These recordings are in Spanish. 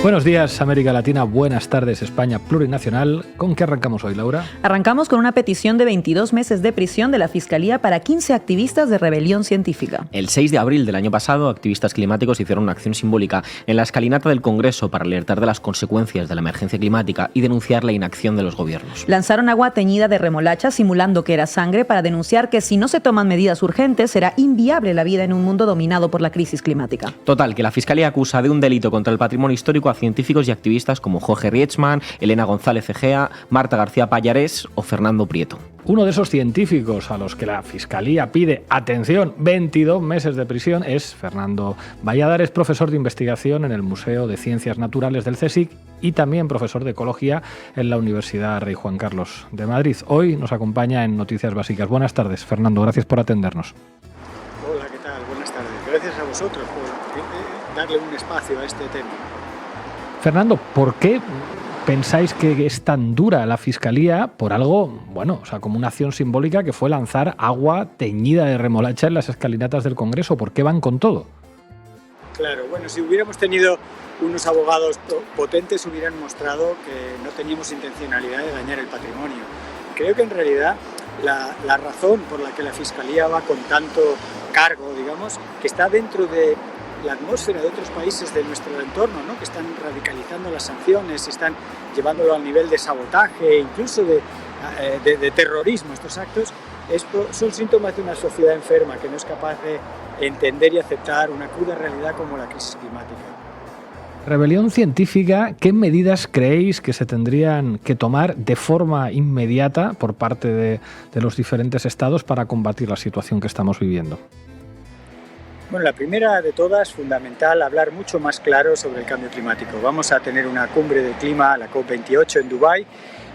Buenos días, América Latina. Buenas tardes, España plurinacional. ¿Con qué arrancamos hoy, Laura? Arrancamos con una petición de 22 meses de prisión de la Fiscalía para 15 activistas de rebelión científica. El 6 de abril del año pasado, activistas climáticos hicieron una acción simbólica en la escalinata del Congreso para alertar de las consecuencias de la emergencia climática y denunciar la inacción de los gobiernos. Lanzaron agua teñida de remolacha simulando que era sangre para denunciar que si no se toman medidas urgentes será inviable la vida en un mundo dominado por la crisis climática. Total, que la Fiscalía acusa de un delito contra el patrimonio histórico a científicos y activistas como Jorge Rietzmann, Elena González Egea, Marta García Pallarés o Fernando Prieto. Uno de esos científicos a los que la Fiscalía pide, atención, 22 meses de prisión es Fernando Valladares, profesor de investigación en el Museo de Ciencias Naturales del CSIC y también profesor de Ecología en la Universidad Rey Juan Carlos de Madrid. Hoy nos acompaña en Noticias Básicas. Buenas tardes, Fernando, gracias por atendernos. Hola, ¿qué tal? Buenas tardes. Gracias a vosotros por darle un espacio a este tema. Fernando, ¿por qué pensáis que es tan dura la Fiscalía por algo, como una acción simbólica que fue lanzar agua teñida de remolacha en las escalinatas del Congreso? ¿Por qué van con todo? Claro, si hubiéramos tenido unos abogados potentes hubieran mostrado que no teníamos intencionalidad de dañar el patrimonio. Creo que en realidad la razón por la que la Fiscalía va con tanto cargo, que está dentro de la atmósfera de otros países de nuestro entorno, ¿no? Que están radicalizando las sanciones, están llevándolo al nivel de sabotaje, incluso de terrorismo. Estos actos son síntomas de una sociedad enferma que no es capaz de entender y aceptar una cruda realidad como la crisis climática. Rebelión científica, ¿qué medidas creéis que se tendrían que tomar de forma inmediata por parte de los diferentes estados para combatir la situación que estamos viviendo? Bueno, la primera de todas, fundamental, hablar mucho más claro sobre el cambio climático. Vamos a tener una cumbre del clima, la COP28 en Dubái,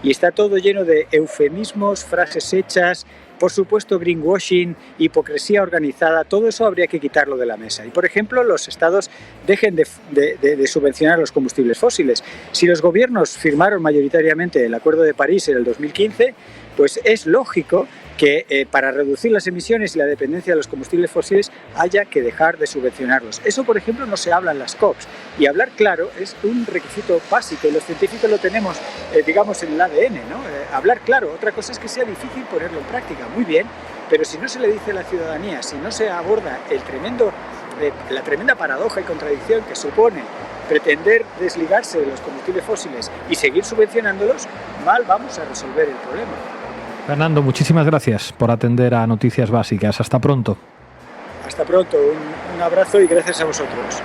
y está todo lleno de eufemismos, frases hechas, por supuesto greenwashing, hipocresía organizada. Todo eso habría que quitarlo de la mesa. Y, por ejemplo, los estados dejen de subvencionar los combustibles fósiles. Si los gobiernos firmaron mayoritariamente el Acuerdo de París en el 2015, pues es lógico que para reducir las emisiones y la dependencia de los combustibles fósiles haya que dejar de subvencionarlos. Eso, por ejemplo, no se habla en las COPs. Y hablar claro es un requisito básico y los científicos lo tenemos, en el ADN, ¿no? Hablar claro. Otra cosa es que sea difícil ponerlo en práctica, muy bien, pero si no se le dice a la ciudadanía, si no se aborda la tremenda paradoja y contradicción que supone pretender desligarse de los combustibles fósiles y seguir subvencionándolos, mal vamos a resolver el problema. Fernando, muchísimas gracias por atender a Noticias Básicas. Hasta pronto. Hasta pronto. Un abrazo y gracias a vosotros.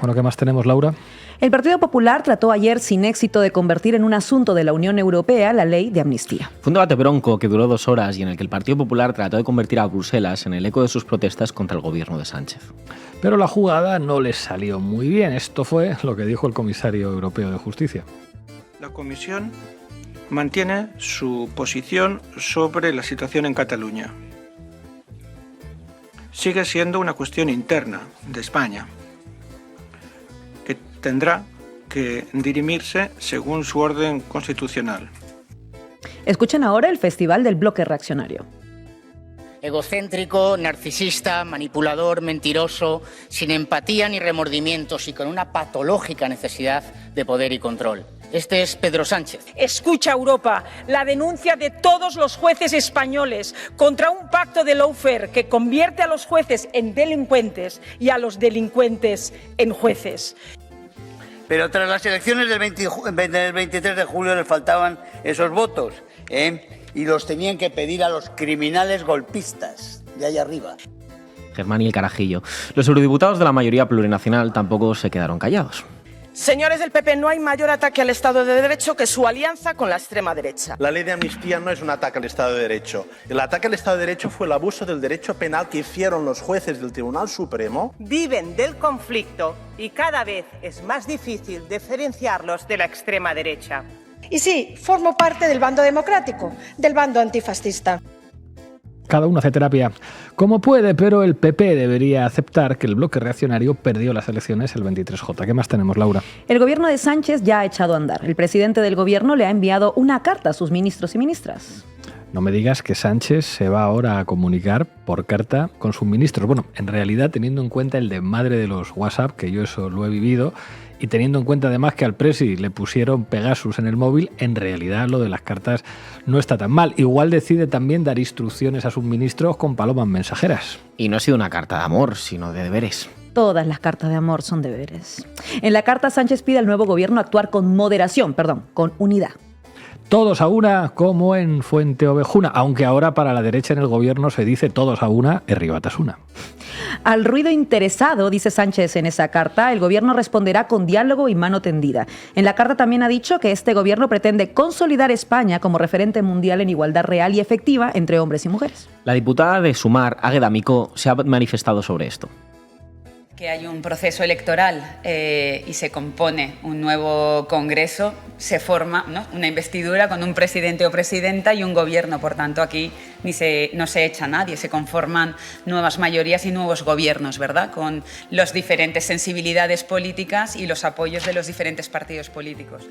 Bueno, ¿qué más tenemos, Laura? El Partido Popular trató ayer sin éxito de convertir en un asunto de la Unión Europea la ley de amnistía. Fue un debate bronco que duró 2 horas y en el que el Partido Popular trató de convertir a Bruselas en el eco de sus protestas contra el gobierno de Sánchez. Pero la jugada no les salió muy bien. Esto fue lo que dijo el comisario europeo de Justicia. La Comisión mantiene su posición sobre la situación en Cataluña. Sigue siendo una cuestión interna de España, que tendrá que dirimirse según su orden constitucional. Escuchen ahora el Festival del Bloque Reaccionario. Egocéntrico, narcisista, manipulador, mentiroso, sin empatía ni remordimientos y con una patológica necesidad de poder y control. Este es Pedro Sánchez. Escucha, Europa, la denuncia de todos los jueces españoles contra un pacto de lawfare que convierte a los jueces en delincuentes y a los delincuentes en jueces. Pero tras las elecciones del 23 de julio les faltaban esos votos, y los tenían que pedir a los criminales golpistas de allá arriba. Germán y el carajillo. Los eurodiputados de la mayoría plurinacional tampoco se quedaron callados. Señores del PP, no hay mayor ataque al Estado de Derecho que su alianza con la extrema derecha. La ley de amnistía no es un ataque al Estado de Derecho. El ataque al Estado de Derecho fue el abuso del derecho penal que hicieron los jueces del Tribunal Supremo. Viven del conflicto y cada vez es más difícil diferenciarlos de la extrema derecha. Y sí, formo parte del bando democrático, del bando antifascista. Cada uno hace terapia como puede, pero el PP debería aceptar que el bloque reaccionario perdió las elecciones el 23J. ¿Qué más tenemos, Laura? El gobierno de Sánchez ya ha echado a andar. El presidente del gobierno le ha enviado una carta a sus ministros y ministras. No me digas que Sánchez se va ahora a comunicar por carta con sus ministros. Bueno, en realidad, teniendo en cuenta el desmadre de los WhatsApp, que yo eso lo he vivido, y teniendo en cuenta además que al Presi le pusieron Pegasus en el móvil, en realidad lo de las cartas no está tan mal. Igual decide también dar instrucciones a sus ministros con palomas mensajeras. Y no ha sido una carta de amor, sino de deberes. Todas las cartas de amor son deberes. En la carta, Sánchez pide al nuevo gobierno actuar con con unidad. Todos a una, como en Fuente Ovejuna, aunque ahora para la derecha en el gobierno se dice todos a una, Herribatasuna. Al ruido interesado, dice Sánchez en esa carta, el gobierno responderá con diálogo y mano tendida. En la carta también ha dicho que este gobierno pretende consolidar España como referente mundial en igualdad real y efectiva entre hombres y mujeres. La diputada de Sumar, Águeda Micó, se ha manifestado sobre esto. Que hay un proceso electoral y se compone un nuevo Congreso, se forma, ¿no?, una investidura con un presidente o presidenta y un gobierno. Por tanto, aquí no se echa a nadie, se conforman nuevas mayorías y nuevos gobiernos, ¿verdad?, con las diferentes sensibilidades políticas y los apoyos de los diferentes partidos políticos.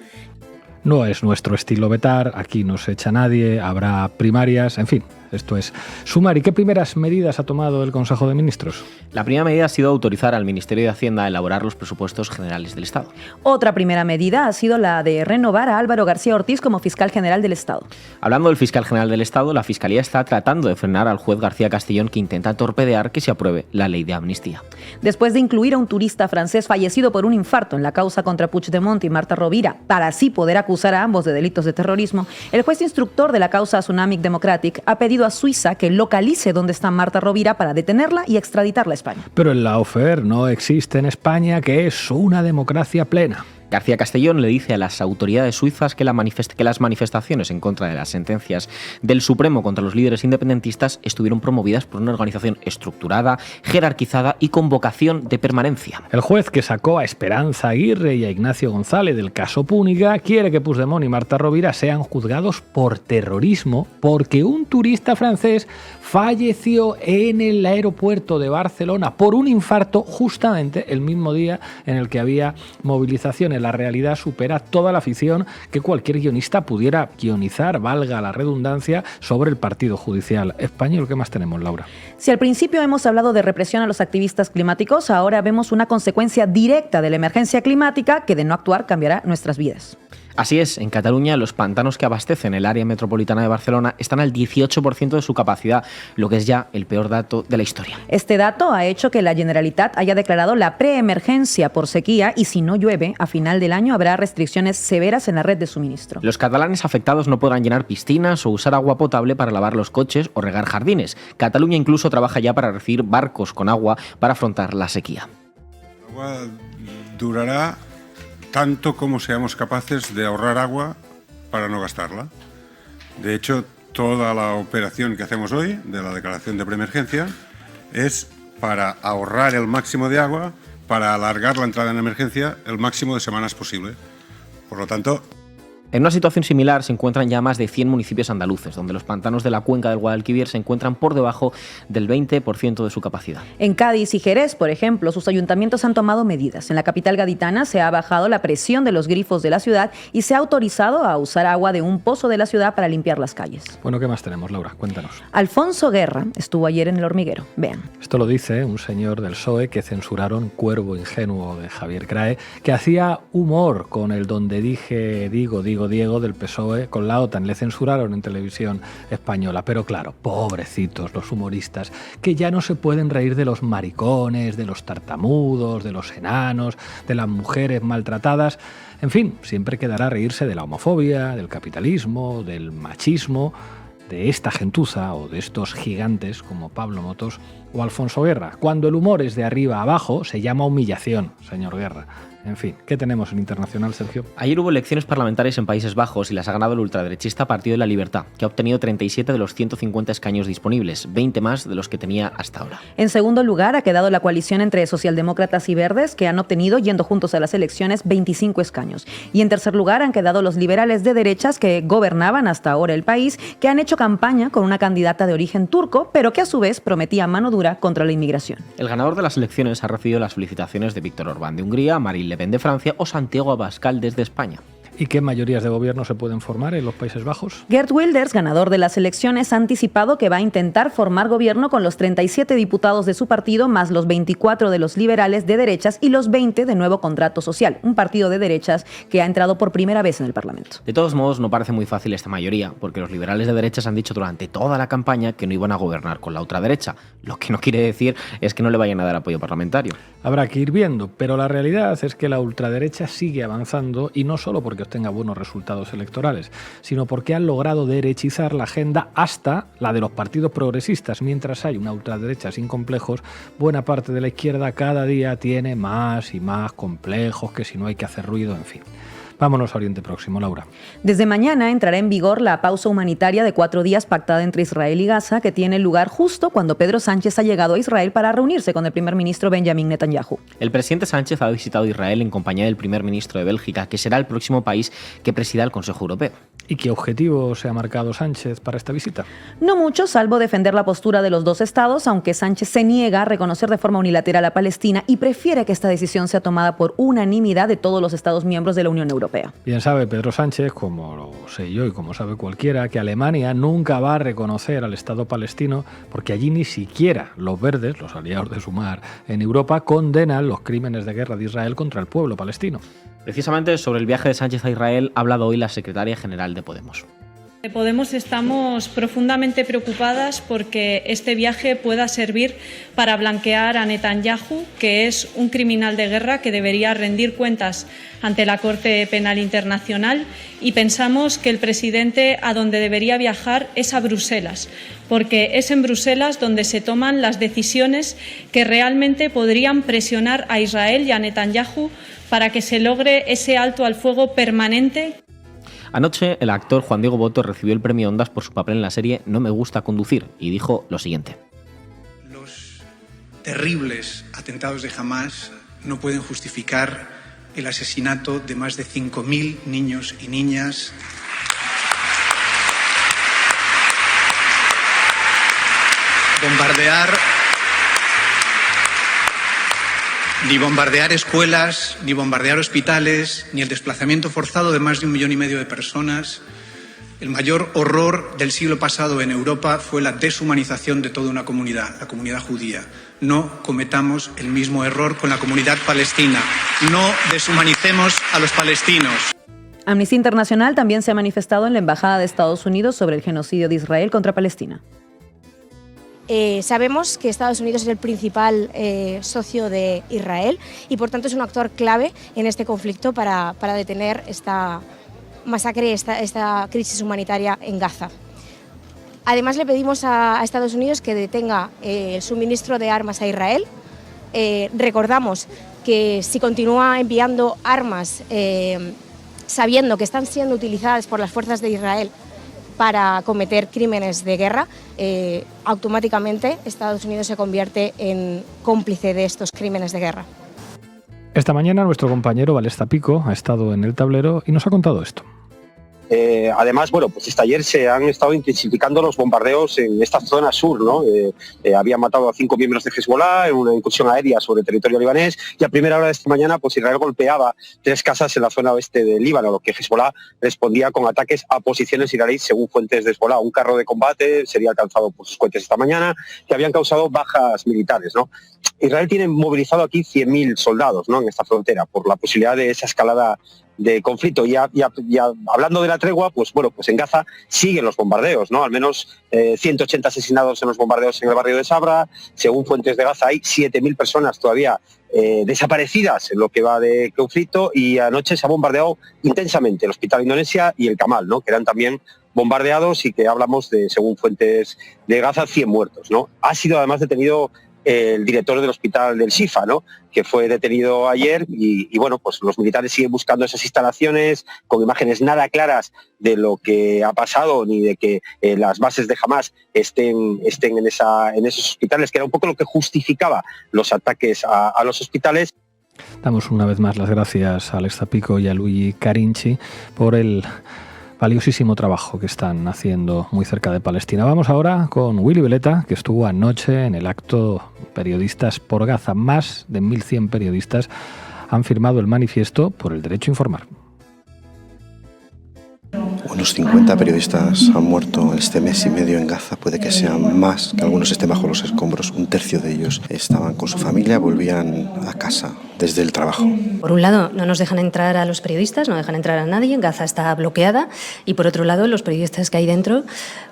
No es nuestro estilo vetar, aquí no se echa nadie, habrá primarias, en fin. Esto es Sumar. ¿Y qué primeras medidas ha tomado el Consejo de Ministros? La primera medida ha sido autorizar al Ministerio de Hacienda a elaborar los presupuestos generales del Estado. Otra primera medida ha sido la de renovar a Álvaro García Ortiz como fiscal general del Estado. Hablando del fiscal general del Estado, la Fiscalía está tratando de frenar al juez García Castellón, que intenta torpedear que se apruebe la ley de amnistía. Después de incluir a un turista francés fallecido por un infarto en la causa contra Puigdemont y Marta Rovira, para así poder acusar a ambos de delitos de terrorismo, el juez instructor de la causa Tsunami Democratic ha pedido a Suiza que localice dónde está Marta Rovira para detenerla y extraditarla a España. Pero el lawfare no existe en España, que es una democracia plena. García Castellón le dice a las autoridades suizas que las manifestaciones en contra de las sentencias del Supremo contra los líderes independentistas estuvieron promovidas por una organización estructurada, jerarquizada y con vocación de permanencia. El juez que sacó a Esperanza Aguirre y a Ignacio González del caso Púnica quiere que Puigdemont y Marta Rovira sean juzgados por terrorismo porque un turista francés falleció en el aeropuerto de Barcelona por un infarto justamente el mismo día en el que había movilizaciones. La realidad supera toda la ficción que cualquier guionista pudiera guionizar, valga la redundancia, sobre el partido judicial español. ¿Qué más tenemos, Laura? Si al principio hemos hablado de represión a los activistas climáticos, ahora vemos una consecuencia directa de la emergencia climática que de no actuar cambiará nuestras vidas. Así es, en Cataluña los pantanos que abastecen el área metropolitana de Barcelona están al 18% de su capacidad, lo que es ya el peor dato de la historia. Este dato ha hecho que la Generalitat haya declarado la preemergencia por sequía y si no llueve, a final del año habrá restricciones severas en la red de suministro. Los catalanes afectados no podrán llenar piscinas o usar agua potable para lavar los coches o regar jardines. Cataluña incluso trabaja ya para recibir barcos con agua para afrontar la sequía. El agua durará tanto como seamos capaces de ahorrar agua para no gastarla. De hecho, toda la operación que hacemos hoy, de la declaración de preemergencia, es para ahorrar el máximo de agua, para alargar la entrada en emergencia el máximo de semanas posible. Por lo tanto, en una situación similar se encuentran ya más de 100 municipios andaluces, donde los pantanos de la cuenca del Guadalquivir se encuentran por debajo del 20% de su capacidad. En Cádiz y Jerez, por ejemplo, sus ayuntamientos han tomado medidas. En la capital gaditana se ha bajado la presión de los grifos de la ciudad y se ha autorizado a usar agua de un pozo de la ciudad para limpiar las calles. Bueno, ¿qué más tenemos, Laura? Cuéntanos. Alfonso Guerra estuvo ayer en El Hormiguero. Vean. Esto lo dice un señor del PSOE que censuraron Cuervo Ingenuo de Javier Crae, que hacía humor con el donde digo Diego del PSOE con la OTAN. Le censuraron en televisión española, pero claro, pobrecitos los humoristas, que ya no se pueden reír de los maricones, de los tartamudos, de los enanos, de las mujeres maltratadas. En fin, siempre quedará reírse de la homofobia, del capitalismo, del machismo, de esta gentuza o de estos gigantes como Pablo Motos o Alfonso Guerra. Cuando el humor es de arriba a abajo, se llama humillación, señor Guerra. En fin, ¿qué tenemos en internacional, Sergio? Ayer hubo elecciones parlamentarias en Países Bajos y las ha ganado el ultraderechista Partido de la Libertad, que ha obtenido 37 de los 150 escaños disponibles, 20 más de los que tenía hasta ahora. En segundo lugar ha quedado la coalición entre socialdemócratas y verdes, que han obtenido, yendo juntos a las elecciones, 25 escaños. Y en tercer lugar han quedado los liberales de derechas que gobernaban hasta ahora el país, que han hecho campaña con una candidata de origen turco, pero que a su vez prometía mano dura contra la inmigración. El ganador de las elecciones ha recibido las felicitaciones de Víctor Orbán de Hungría, Marine Le Pen de Francia o Santiago Abascal desde España. ¿Y qué mayorías de gobierno se pueden formar en los Países Bajos? Geert Wilders, ganador de las elecciones, ha anticipado que va a intentar formar gobierno con los 37 diputados de su partido, más los 24 de los liberales de derechas y los 20 de Nuevo Contrato Social, un partido de derechas que ha entrado por primera vez en el Parlamento. De todos modos, no parece muy fácil esta mayoría, porque los liberales de derechas han dicho durante toda la campaña que no iban a gobernar con la ultraderecha, lo que no quiere decir es que no le vayan a dar apoyo parlamentario. Habrá que ir viendo, pero la realidad es que la ultraderecha sigue avanzando, y no solo porque obtenga buenos resultados electorales, sino porque han logrado derechizar la agenda hasta la de los partidos progresistas. Mientras hay una ultraderecha sin complejos, buena parte de la izquierda cada día tiene más y más complejos, que si no hay que hacer ruido, en fin. Vámonos a Oriente Próximo, Laura. Desde mañana entrará en vigor la pausa humanitaria de 4 días pactada entre Israel y Gaza, que tiene lugar justo cuando Pedro Sánchez ha llegado a Israel para reunirse con el primer ministro Benjamin Netanyahu. El presidente Sánchez ha visitado Israel en compañía del primer ministro de Bélgica, que será el próximo país que presida el Consejo Europeo. ¿Y qué objetivo se ha marcado Sánchez para esta visita? No mucho, salvo defender la postura de los dos estados, aunque Sánchez se niega a reconocer de forma unilateral a Palestina y prefiere que esta decisión sea tomada por unanimidad de todos los estados miembros de la Unión Europea. Bien sabe Pedro Sánchez, como lo sé yo y como sabe cualquiera, que Alemania nunca va a reconocer al Estado palestino, porque allí ni siquiera los verdes, los aliados de Sumar en Europa, condenan los crímenes de guerra de Israel contra el pueblo palestino. Precisamente sobre el viaje de Sánchez a Israel ha hablado hoy la secretaria general de Podemos. De Podemos estamos profundamente preocupadas porque este viaje pueda servir para blanquear a Netanyahu, que es un criminal de guerra que debería rendir cuentas ante la Corte Penal Internacional, y pensamos que el presidente a donde debería viajar es a Bruselas, porque es en Bruselas donde se toman las decisiones que realmente podrían presionar a Israel y a Netanyahu para que se logre ese alto al fuego permanente. Anoche, el actor Juan Diego Botto recibió el premio Ondas por su papel en la serie No me gusta conducir y dijo lo siguiente. Los terribles atentados de Hamás no pueden justificar el asesinato de más de 5.000 niños y niñas. Ni bombardear escuelas, ni bombardear hospitales, ni el desplazamiento forzado de más de 1,5 millones de personas. El mayor horror del siglo pasado en Europa fue la deshumanización de toda una comunidad, la comunidad judía. No cometamos el mismo error con la comunidad palestina. No deshumanicemos a los palestinos. Amnistía Internacional también se ha manifestado en la Embajada de Estados Unidos sobre el genocidio de Israel contra Palestina. Sabemos que Estados Unidos es el principal socio de Israel y por tanto es un actor clave en este conflicto para detener esta masacre, esta crisis humanitaria en Gaza. Además le pedimos a Estados Unidos que detenga el suministro de armas a Israel. Recordamos que si continúa enviando armas sabiendo que están siendo utilizadas por las fuerzas de Israel para cometer crímenes de guerra, automáticamente Estados Unidos se convierte en cómplice de estos crímenes de guerra. Esta mañana nuestro compañero Valesta Pico ha estado en el tablero y nos ha contado esto. Además, bueno, pues hasta ayer se han estado intensificando los bombardeos en esta zona sur, ¿no? Habían matado a 5 miembros de Hezbollah en una incursión aérea sobre el territorio libanés, y a primera hora de esta mañana pues Israel golpeaba 3 casas en la zona oeste del Líbano, lo que Hezbollah respondía con ataques a posiciones israelíes según fuentes de Hezbollah. Un carro de combate sería alcanzado por sus cohetes esta mañana, que habían causado bajas militares, ¿no? Israel tiene movilizado aquí 100.000 soldados, ¿no?, en esta frontera por la posibilidad de esa escalada de conflicto. Ya hablando de la tregua, pues bueno, pues en Gaza siguen los bombardeos, ¿no? Al menos 180 asesinados en los bombardeos en el barrio de Sabra. Según fuentes de Gaza hay 7.000 personas todavía desaparecidas en lo que va de conflicto, y anoche se ha bombardeado intensamente el Hospital Indonesia y el Kamal, ¿no?, que eran también bombardeados, y que hablamos de, según fuentes de Gaza, 100 muertos, ¿no? Ha sido además detenido el director del hospital del Shifa, ¿no?, que fue detenido ayer, y bueno, pues los militares siguen buscando esas instalaciones con imágenes nada claras de lo que ha pasado, ni de que las bases de Hamás estén en esos hospitales, que era un poco lo que justificaba los ataques a los hospitales. Damos una vez más las gracias a Valesta Pico y a Luigi Carinci por el valiosísimo trabajo que están haciendo muy cerca de Palestina. Vamos ahora con Willy Veleta, que estuvo anoche en el acto Periodistas por Gaza. Más de 1.100 periodistas han firmado el manifiesto por el derecho a informar. Unos 50 periodistas han muerto este mes y medio en Gaza, puede que sean más, que algunos estén bajo los escombros. Un tercio de ellos estaban con su familia, volvían a casa desde el trabajo. Por un lado, no nos dejan entrar a los periodistas, no dejan entrar a nadie, Gaza está bloqueada, y por otro lado, los periodistas que hay dentro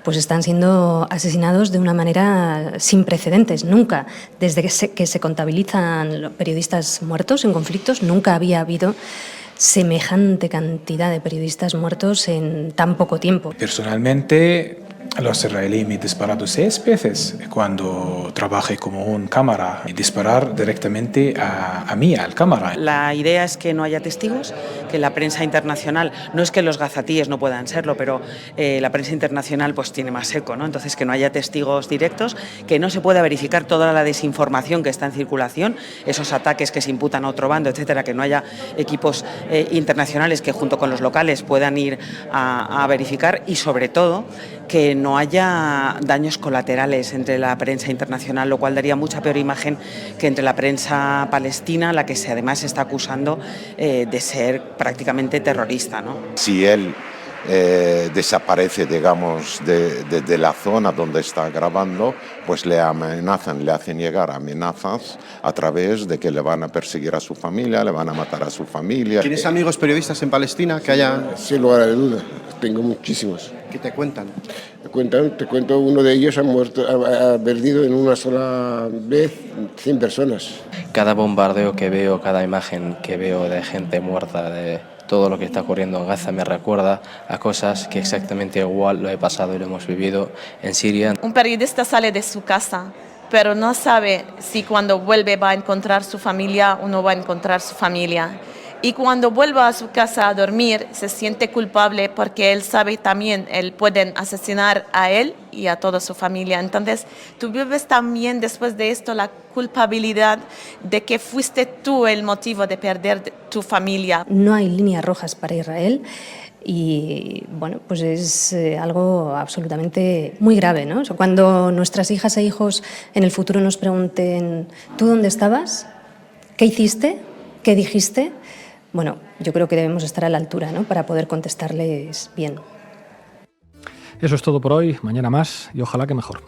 pues están siendo asesinados de una manera sin precedentes. Nunca, desde que se contabilizan los periodistas muertos en conflictos, nunca había habido semejante cantidad de periodistas muertos en tan poco tiempo. Personalmente, los israelíes me han disparado 6 veces cuando trabajé como un cámara y disparar directamente a mí, al cámara. La idea es que no haya testigos, que la prensa internacional, no es que los gazatíes no puedan serlo, pero la prensa internacional pues tiene más eco, ¿no? Entonces que no haya testigos directos, que no se pueda verificar toda la desinformación que está en circulación, esos ataques que se imputan a otro bando, etcétera, que no haya equipos internacionales que junto con los locales puedan ir a verificar, y sobre todo que no haya daños colaterales entre la prensa internacional, lo cual daría mucha peor imagen que entre la prensa palestina, la que además se está acusando de ser prácticamente terrorista, ¿no? Si él desaparece, digamos, de la zona donde está grabando, pues le amenazan, le hacen llegar amenazas a través de que le van a perseguir a su familia, le van a matar a su familia. ¿Tienes amigos periodistas en Palestina que haya...? Sin lugar a duda, tengo muchísimos. ¿Qué te cuentan? Te cuento, uno de ellos ha perdido en una sola vez 100 personas. Cada bombardeo que veo, cada imagen que veo de gente muerta, de todo lo que está ocurriendo en Gaza, me recuerda a cosas que exactamente igual lo he pasado y lo hemos vivido en Siria. Un periodista sale de su casa, pero no sabe si cuando vuelve va a encontrar su familia o no va a encontrar su familia. Y cuando vuelva a su casa a dormir, se siente culpable porque él sabe también, pueden asesinar a él y a toda su familia. Entonces, tú vives también después de esto la culpabilidad de que fuiste tú el motivo de perder tu familia. No hay líneas rojas para Israel. Y bueno, pues es algo absolutamente muy grave, ¿no? O sea, cuando nuestras hijas e hijos en el futuro nos pregunten, ¿tú dónde estabas? ¿Qué hiciste? ¿Qué dijiste? Bueno, yo creo que debemos estar a la altura, ¿no?, para poder contestarles bien. Eso es todo por hoy, mañana más y ojalá que mejor.